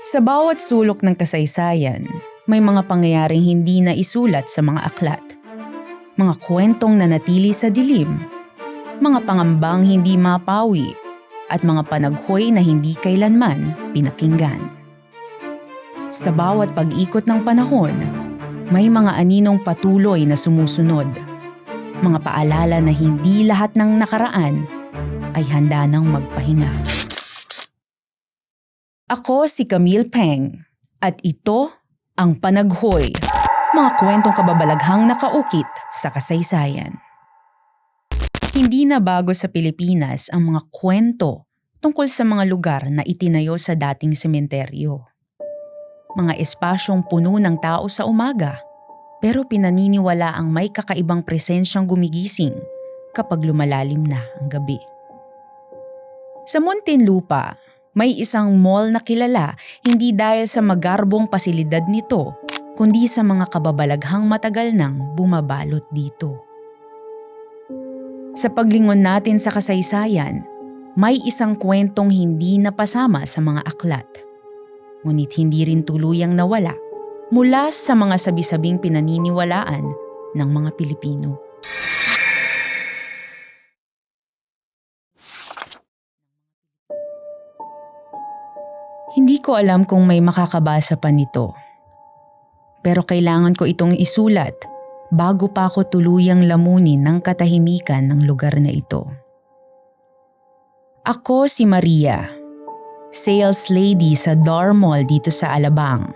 Sa bawat sulok ng kasaysayan, may mga pangyayaring hindi na isulat sa mga aklat. Mga kwentong nanatili sa dilim, mga pangambang hindi mapawi, at mga panaghoy na hindi kailanman pinakinggan. Sa bawat pag-ikot ng panahon, may mga aninong patuloy na sumusunod. Mga paalala na hindi lahat ng nakaraan ay handa nang magpahinga. Ako si Camille Peng at ito ang Panaghoy, mga kwentong kababalaghang nakaukit sa kasaysayan. Hindi na bago sa Pilipinas ang mga kwento tungkol sa mga lugar na itinayo sa dating sementeryo. Mga espasyong puno ng tao sa umaga, pero pinaniniwala ang may kakaibang presensyang gumigising kapag lumalalim na ang gabi. Sa Muntinlupa, may isang mall na kilala hindi dahil sa magarbong pasilidad nito, kundi sa mga kababalaghang matagal nang bumabalot dito. Sa paglingon natin sa kasaysayan, may isang kwentong hindi napasama sa mga aklat. Ngunit hindi rin tuluyang nawala mula sa mga sabi-sabing pinaniniwalaan ng mga Pilipino. Hindi ko alam kung may makakabasa pa nito. Pero kailangan ko itong isulat bago pa ako tuluyang lamunin ng katahimikan ng lugar na ito. Ako si Maria, sales lady sa Dar Mall dito sa Alabang.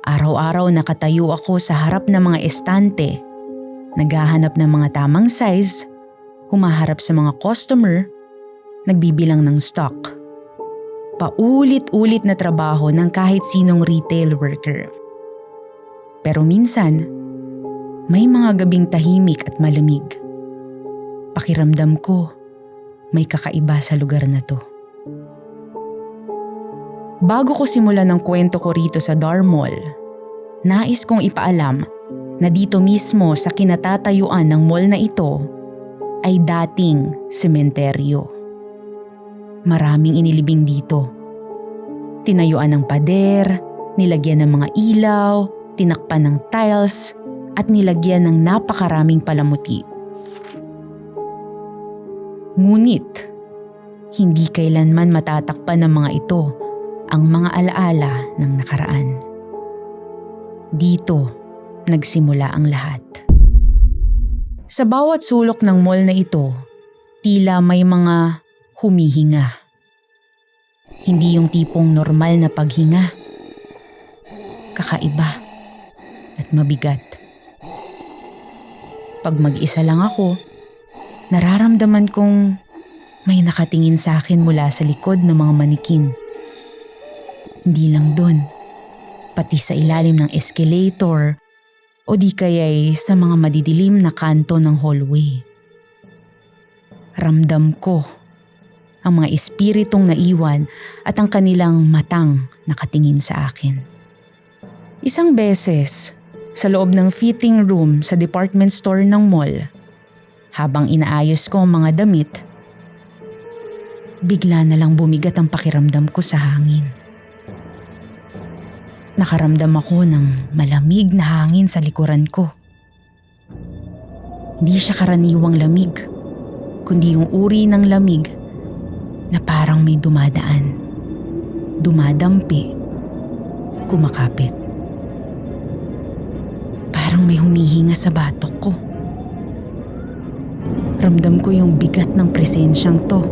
Araw-araw nakatayo ako sa harap ng mga estante, naghahanap ng mga tamang size, humaharap sa mga customer, nagbibilang ng stock. Paulit-ulit na trabaho ng kahit sinong retail worker. Pero minsan, may mga gabing tahimik at malamig. Pakiramdam ko, may kakaiba sa lugar na to. Bago ko simulan ang kwento ko rito sa Dar Mall, nais kong ipaalam na dito mismo sa kinatatayuan ng mall na ito ay dating sementeryo. Maraming inilibing dito. Tinayuan ng pader, nilagyan ng mga ilaw, tinakpan ng tiles, at nilagyan ng napakaraming palamuti. Ngunit, hindi kailanman matatakpan ng mga ito ang mga alaala ng nakaraan. Dito, nagsimula ang lahat. Sa bawat sulok ng mall na ito, tila may mga humihinga. Hindi yung tipong normal na paghinga. Kakaiba at mabigat. Pag mag-isa lang ako, nararamdaman kong may nakatingin sa akin mula sa likod ng mga manikin. Hindi lang doon, pati sa ilalim ng escalator o di kaya'y sa mga madidilim na kanto ng hallway. Ramdam ko ang mga espiritong naiwan at ang kanilang matang nakatingin sa akin. Isang beses, sa loob ng fitting room sa department store ng mall, habang inaayos ko ang mga damit, bigla na lang bumigat ang pakiramdam ko sa hangin. Nakaramdam ako ng malamig na hangin sa likuran ko. Hindi siya karaniwang lamig, kundi yung uri ng lamig na parang may dumadaan, dumadampi, kumakapit. Parang may humihinga sa batok ko. Ramdam ko yung bigat ng presensyang to.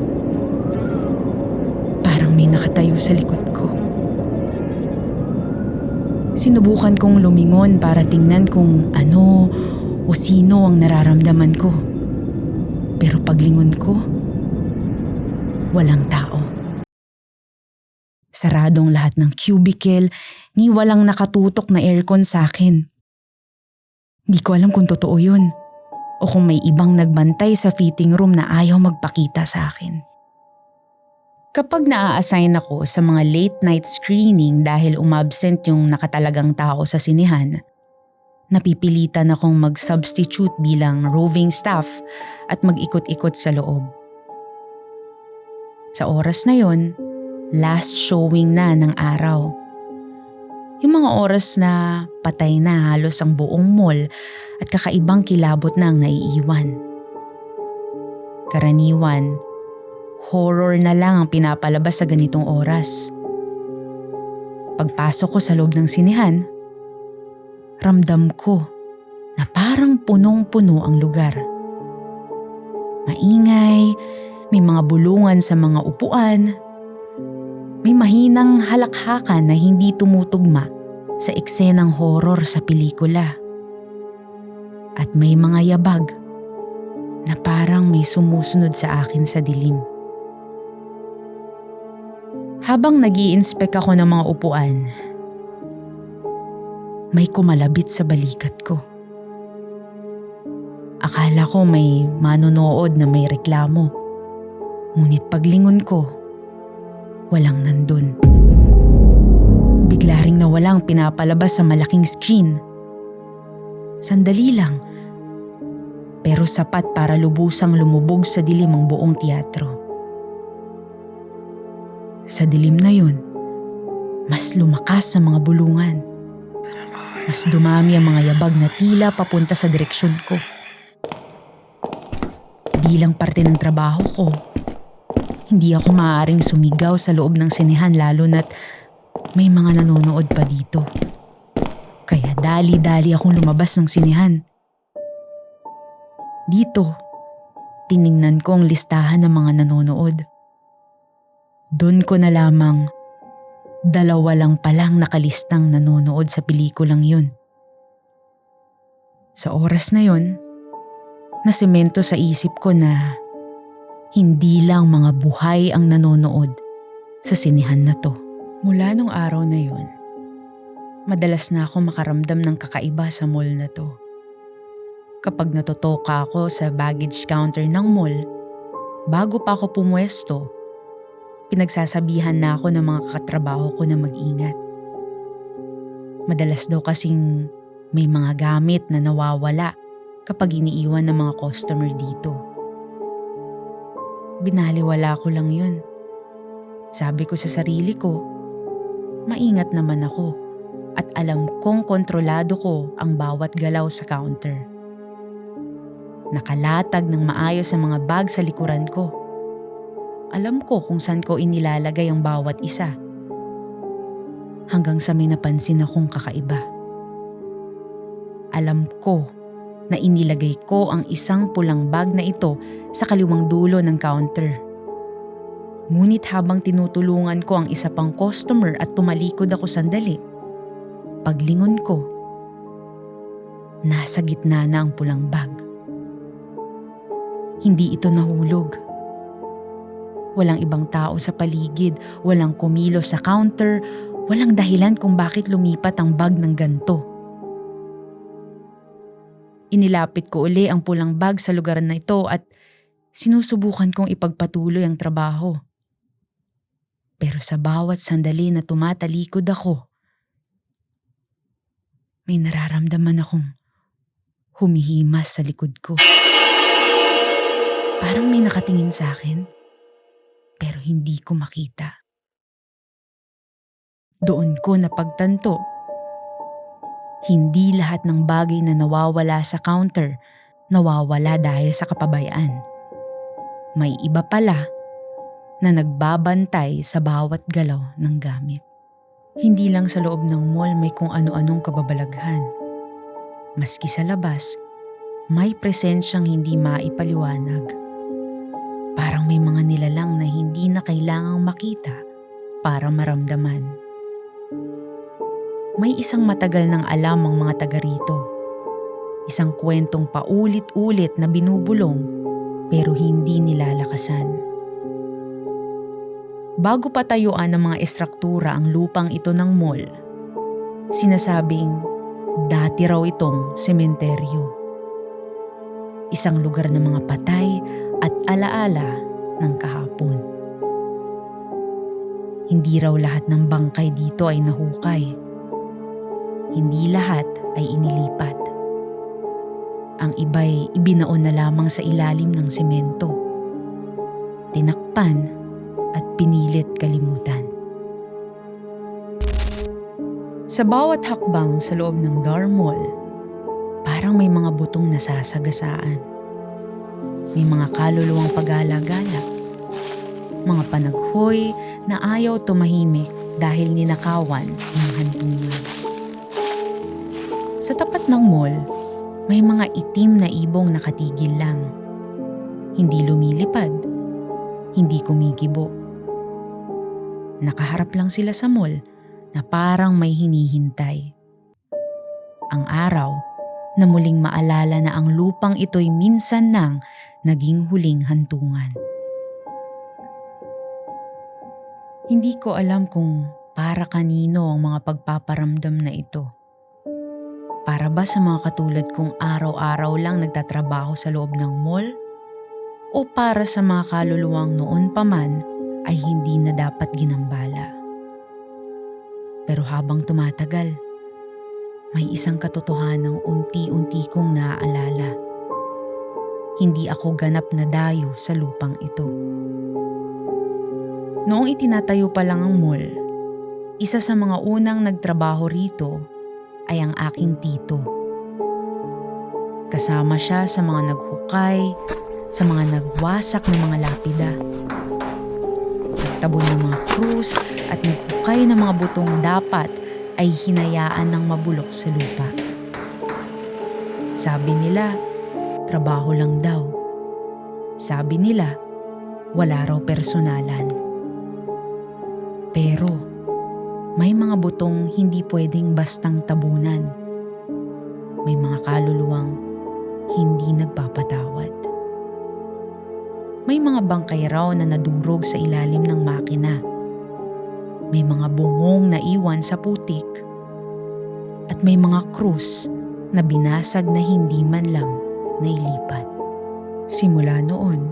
Parang may nakatayo sa likod ko. Sinubukan kong lumingon para tingnan kung ano o sino ang nararamdaman ko. Pero paglingon ko, walang tao. Saradong lahat ng cubicle, ni walang nakatutok na aircon sa akin. Di ko alam kung totoo yun o kung may ibang nagbantay sa fitting room na ayaw magpakita sa akin. Kapag naa-assign ako sa mga late night screening dahil umabsent yung nakatalagang tao sa sinehan, napipilitan akong mag-substitute bilang roving staff at mag-ikot-ikot sa loob. Sa oras na yon, last showing na ng araw. Yung mga oras na patay na halos ang buong mall at kakaibang kilabot na ang naiiwan. Karaniwan, horror na lang ang pinapalabas sa ganitong oras. Pagpasok ko sa loob ng sinehan, ramdam ko na parang punong-puno ang lugar. Maingay, may mga bulungan sa mga upuan, may mahinang halakhakan na hindi tumutugma sa eksenang horror sa pelikula. At may mga yabag na parang may sumusunod sa akin sa dilim. Habang nag-i-inspect ako ng mga upuan, may kumalabit sa balikat ko. Akala ko may manonood na may reklamo. Ngunit paglingon ko, walang nandun. Bigla ring nawala ang pinapalabas sa malaking screen. Sandali lang, pero sapat para lubusang lumubog sa dilim ang buong teatro. Sa dilim na yun, mas lumakas ang mga bulungan. Mas dumami ang mga yabag na tila papunta sa direksyon ko. Bilang parte ng trabaho ko, hindi ako maaaring sumigaw sa loob ng sinehan lalo na't may mga nanonood pa dito. Kaya dali-dali akong lumabas ng sinehan. Dito, tiningnan ko ang listahan ng mga nanonood. Doon ko na lamang 2 lang palang nakalistang nanonood sa pelikulang yun. Sa oras na yun, nasemento sa isip ko na hindi lang mga buhay ang nanonood sa sinehan na to. Mula nung araw na yun, madalas na ako makaramdam ng kakaiba sa mall na to. Kapag natutoka ako sa baggage counter ng mall, bago pa ako pumwesto, pinagsasabihan na ako ng mga katrabaho ko na mag-ingat. Madalas daw kasing may mga gamit na nawawala kapag iniiwan ng mga customer dito. Binaliwala ko lang yun. Sabi ko sa sarili ko, maingat naman ako at alam kong kontrolado ko ang bawat galaw sa counter. Nakalatag ng maayos ang mga bag sa likuran ko. Alam ko kung saan ko inilalagay ang bawat isa. Hanggang sa may napansin akong kakaiba. Alam ko na inilagay ko ang isang pulang bag na ito sa kaliwang dulo ng counter. Ngunit habang tinutulungan ko ang isa pang customer at tumalikod ako sandali, paglingon ko, nasa gitna na ang pulang bag. Hindi ito nahulog. Walang ibang tao sa paligid, walang kumilos sa counter, walang dahilan kung bakit lumipat ang bag ng ganto. Inilapit ko uli ang pulang bag sa lugar na ito at sinusubukan kong ipagpatuloy ang trabaho. Pero sa bawat sandali na tumatalikod ako, may nararamdaman akong humihimas sa likod ko. Parang may nakatingin sa akin, pero hindi ko makita. Doon ko napagtanto, hindi lahat ng bagay na nawawala sa counter, nawawala dahil sa kapabayaan. May iba pala na nagbabantay sa bawat galaw ng gamit. Hindi lang sa loob ng mall may kung ano-anong kababalaghan. Maski sa labas, may presensyang hindi maipaliwanag. Parang may mga nilalang na hindi na kailangang makita para maramdaman. May isang matagal nang alam ang mga taga rito. Isang kwentong paulit-ulit na binubulong pero hindi nilalakasan. Bago patayuan ng mga estruktura ang lupang ito ng mall, sinasabing dati raw itong sementeryo. Isang lugar ng mga patay at alaala ng kahapon. Hindi raw lahat ng bangkay dito ay nahukay. Hindi lahat ay inilipat. Ang iba'y ibinaon na lamang sa ilalim ng semento. Tinakpan at pinilit kalimutan. Sa bawat hakbang sa loob ng Darmol, parang may mga butong nasasagasaan. May mga kaluluwang pag-alagala. Mga panaghoy na ayaw tumahimik dahil ninakawan ng hantungan. Sa tapat ng mall, may mga itim na ibong nakatigil lang. Hindi lumilipad, hindi kumikibo. Nakaharap lang sila sa mall na parang may hinihintay. Ang araw na muling maalala na ang lupang ito'y minsan nang naging huling hantungan. Hindi ko alam kung para kanino ang mga pagpaparamdam na ito. Para ba sa mga katulad kong araw-araw lang nagtatrabaho sa loob ng mall? O para sa mga kaluluwang noon pa man ay hindi na dapat ginambala? Pero habang tumatagal, may isang katotohanang unti-unti kong naaalala. Hindi ako ganap na dayo sa lupang ito. Noong itinatayo pa lang ang mall, isa sa mga unang nagtrabaho rito ay ang aking tito. Kasama siya sa mga naghukay, sa mga nagwasak ng mga lapida. Nagtabon ng mga krus at naghukay ng mga butong dapat ay hinayaan ng mabulok sa lupa. Sabi nila, trabaho lang daw. Sabi nila, wala raw personalan. Pero may mga butong hindi pwedeng bastang tabunan. May mga kaluluwang hindi nagpapatawad. May mga bangkay raw na nadurog sa ilalim ng makina. May mga bungong na iwan sa putik. At may mga krus na binasag na hindi man lang nailipat. Simula noon,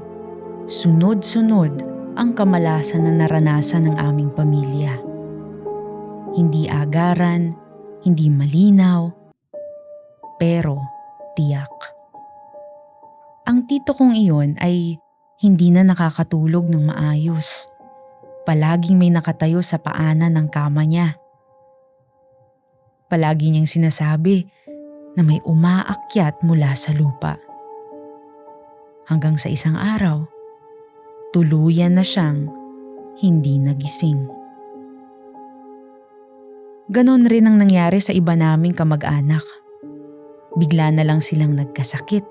sunod-sunod ang kamalasan na naranasan ng aming pamilya. Hindi agaran, hindi malinaw, pero tiyak. Ang tito kong iyon ay hindi na nakakatulog ng maayos. Palaging may nakatayo sa paanan ng kama niya. Palagi niyang sinasabi na may umaakyat mula sa lupa. Hanggang sa isang araw, tuluyan na siyang hindi nagising. Ganon rin ang nangyari sa iba naming kamag-anak. Bigla na lang silang nagkasakit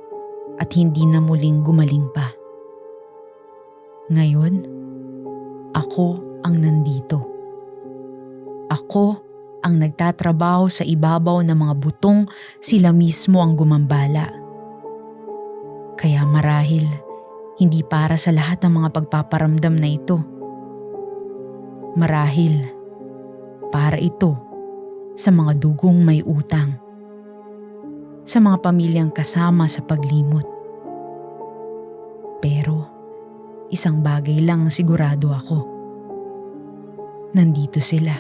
at hindi na muling gumaling pa. Ngayon, ako ang nandito. Ako ang nagtatrabaho sa ibabaw ng mga butong sila mismo ang gumambala. Kaya marahil, hindi para sa lahat ng mga pagpaparamdam na ito. Marahil, para ito sa mga dugong may utang. Sa mga pamilyang kasama sa paglimot. Pero, isang bagay lang sigurado ako. Nandito sila.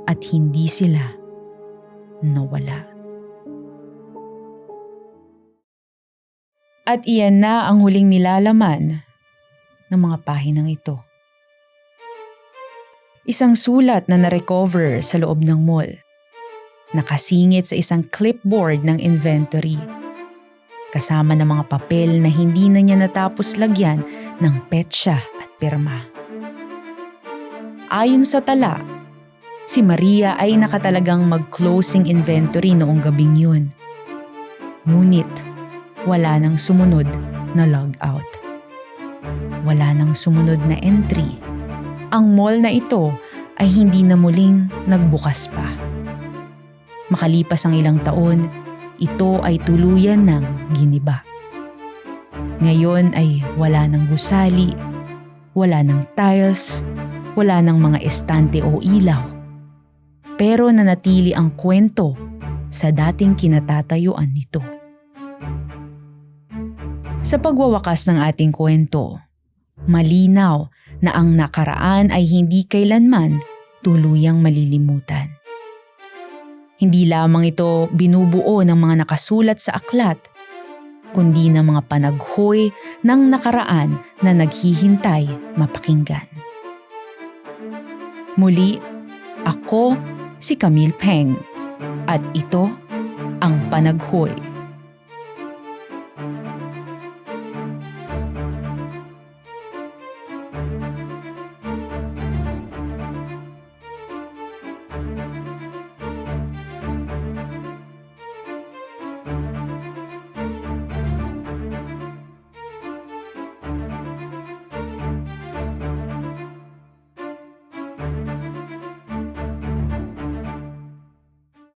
At hindi sila nawala. At iyan na ang huling nilalaman ng mga pahinang ito. Isang sulat na na-recover sa loob ng mall. Nakasingit sa isang clipboard ng inventory. Kasama ng mga papel na hindi na niya natapos lagyan ng petsa at pirma. Ayon sa tala, si Maria ay nakatalagang mag-closing inventory noong gabing yun. Ngunit wala nang sumunod na logout. Wala nang sumunod na entry. Ang mall na ito ay hindi na muling nagbukas pa. Makalipas ang ilang taon, ito ay tuluyan ng giniba. Ngayon ay wala ng gusali, wala ng tiles, wala ng mga estante o ilaw. Pero nanatili ang kwento sa dating kinatatayuan nito. Sa pagwawakas ng ating kwento, malinaw na ang nakaraan ay hindi kailanman tuluyang malilimutan. Hindi lamang ito binubuo ng mga nakasulat sa aklat, kundi ng mga panaghoy ng nakaraan na naghihintay mapakinggan. Muli, ako si Camille Peng. At ito ang Panaghoy.